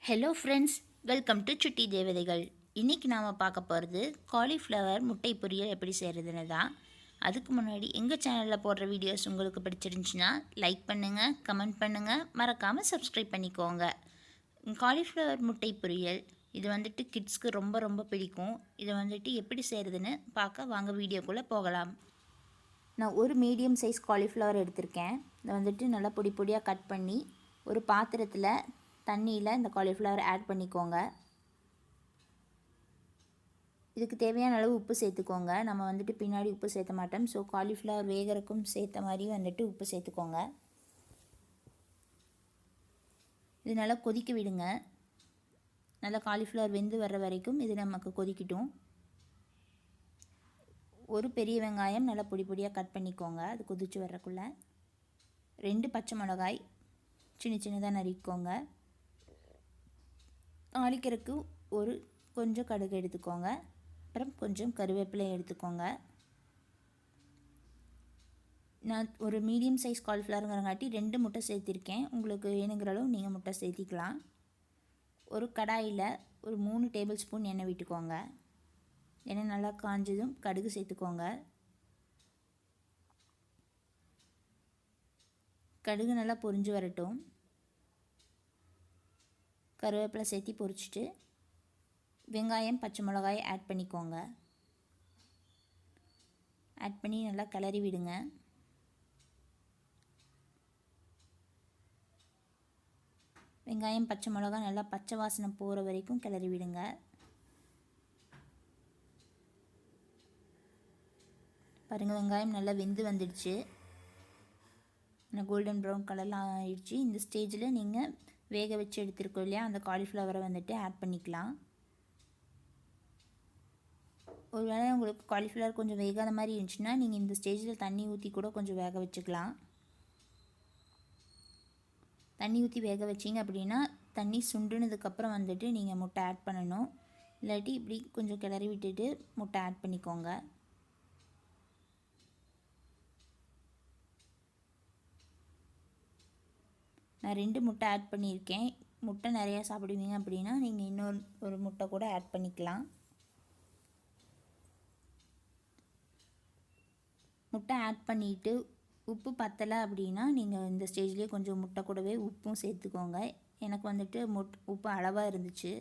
Hello friends, welcome to சுட்டி தேவதைகள். இன்றைக்கி நாம் பார்க்க போகிறது காலிஃப்ளவர் முட்டை பொரியல் எப்படி செய்கிறதுன்னு தான். அதுக்கு முன்னாடி எங்கள் சேனலில் போடுற வீடியோஸ் உங்களுக்கு பிடிச்சிருந்துச்சுன்னா லைக் பண்ணுங்கள், கமெண்ட் பண்ணுங்கள், மறக்காமல் சப்ஸ்கிரைப் பண்ணிக்கோங்க. காலிஃப்ளவர் முட்டை பொரியல் இது வந்துட்டு கிட்ஸ்க்கு ரொம்ப ரொம்ப பிடிக்கும். இதை வந்துட்டு எப்படி செய்கிறதுன்னு பார்க்க வாங்க வீடியோக்குள்ளே போகலாம். நான் ஒரு மீடியம் சைஸ் காலிஃப்ளவர் எடுத்திருக்கேன். இதை வந்துட்டு நல்லா பொடி பொடியாக கட் பண்ணி ஒரு பாத்திரத்தில் தண்ணியில் இந்த காலிஃப்ளவர் ஆட் பண்ணிக்கோங்க. இதுக்கு தேவையான அளவு உப்பு சேர்த்துக்கோங்க. நம்ம வந்துட்டு பின்னாடி உப்பு சேர்த்த மாட்டோம். ஸோ காலிஃப்ளவர் வேகிறக்கும் சேர்த்த மாதிரி வந்துட்டு உப்பு சேர்த்துக்கோங்க. இது நல்லா கொதிக்க விடுங்க. நல்லா காலிஃப்ளவர் வெந்து வர்ற வரைக்கும் இது நமக்கு கொதிக்கட்டும். ஒரு பெரிய வெங்காயம் நல்லா பொடி பொடியாக கட் பண்ணிக்கோங்க. அது கொதித்து வர்றக்குள்ளே 2 பச்சை மிளகாய் சின்ன சின்னதாக நறுக்கிக்கோங்க. தாளிக்கிறதுக்கு கொஞ்சம் கடுகு எடுத்துக்கோங்க. அப்புறம் கொஞ்சம் கருவேப்பிலை எடுத்துக்கோங்க. நான் ஒரு மீடியம் சைஸ் காலிஃப்ளவருங்கிறங்காட்டி 2 முட்டை சேர்த்திருக்கேன். உங்களுக்கு வேணுங்கிற அளவு நீங்கள் முட்டை சேர்த்திக்கலாம். ஒரு கடாயில் ஒரு 3 டேபிள் ஸ்பூன் எண்ணெய் விட்டுக்கோங்க. எண்ணெய் நல்லா காஞ்சதும் கடுகு சேர்த்துக்கோங்க. கடுகு நல்லா பொரிஞ்சு வரட்டும். கருவேப்பிலை சேர்த்து பொரிச்சிட்டு வெங்காயம் பச்சை மிளகாய் ஆட் பண்ணிக்கோங்க. ஆட் பண்ணி நல்லா கிளறி விடுங்க. வெங்காயம் பச்சை மிளகாய் நல்லா பச்சை வாசனை போகிற வரைக்கும் கிளறி விடுங்க. பாருங்கள், வெங்காயம் நல்லா வெந்து வந்துடுச்சு. கோல்டன் ப்ரௌன் கலர்லாம் ஆயிடுச்சு. இந்த ஸ்டேஜில் நீங்கள் வேக வச்சு எடுத்துருக்கோம் இல்லையா, அந்த காலிஃப்ளவரை வந்துட்டு ஆட் பண்ணிக்கலாம். ஒருவேளை உங்களுக்கு காலிஃப்ளவர் கொஞ்சம் வேகாத மாதிரி இருந்துச்சுன்னா நீங்கள் இந்த ஸ்டேஜில் தண்ணி ஊற்றி கூட கொஞ்சம் வேக வச்சுக்கலாம். தண்ணி ஊற்றி வேக வச்சிங்க அப்படின்னா தண்ணி சுண்டுனதுக்கப்புறம் வந்துட்டு நீங்கள் முட்டை ஆட் பண்ணணும். இல்லாட்டி இப்படி கொஞ்சம் கிளறி விட்டுட்டு முட்டை ஆட் பண்ணிக்கோங்க. நான் 2 முட்டை ஆட் பண்ணியிருக்கேன். முட்டை நிறையா சாப்பிடுவீங்க அப்படின்னா நீங்கள் ஒரு முட்டை கூட ஆட் பண்ணிக்கலாம். முட்டை ஆட் பண்ணிவிட்டு உப்பு பத்தலை அப்படின்னா நீங்கள் இந்த ஸ்டேஜ்லேயே கொஞ்சம் முட்டை கூடவே உப்பும் சேர்த்துக்கோங்க. எனக்கு வந்துட்டு உப்பு அளவாக இருந்துச்சு.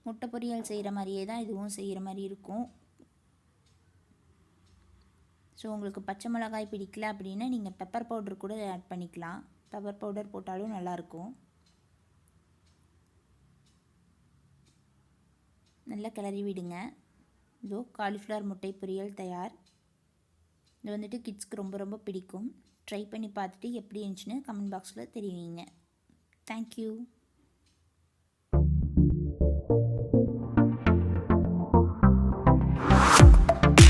முட்டை பொரியல் செய்கிற மாதிரியே தான் இதுவும் செய்கிற மாதிரி இருக்கும். ஸோ உங்களுக்கு பச்சை மிளகாய் பிடிக்கல அப்படின்னா நீங்கள் பெப்பர் பவுடர் கூட ஆட் பண்ணிக்கலாம். பெப்பர் பவுடர் போட்டாலும் நல்லாயிருக்கும். நல்லா கிளறி விடுங்க. இதோ காலிஃப்ளவர் முட்டை பொரியல் தயார். இது வந்துட்டு கிட்ஸ்க்கு ரொம்ப ரொம்ப பிடிக்கும். ட்ரை பண்ணி பார்த்துட்டு எப்படி இருந்துச்சுன்னு கமெண்ட் பாக்ஸில் தெரிவிங்க. தேங்க்யூ.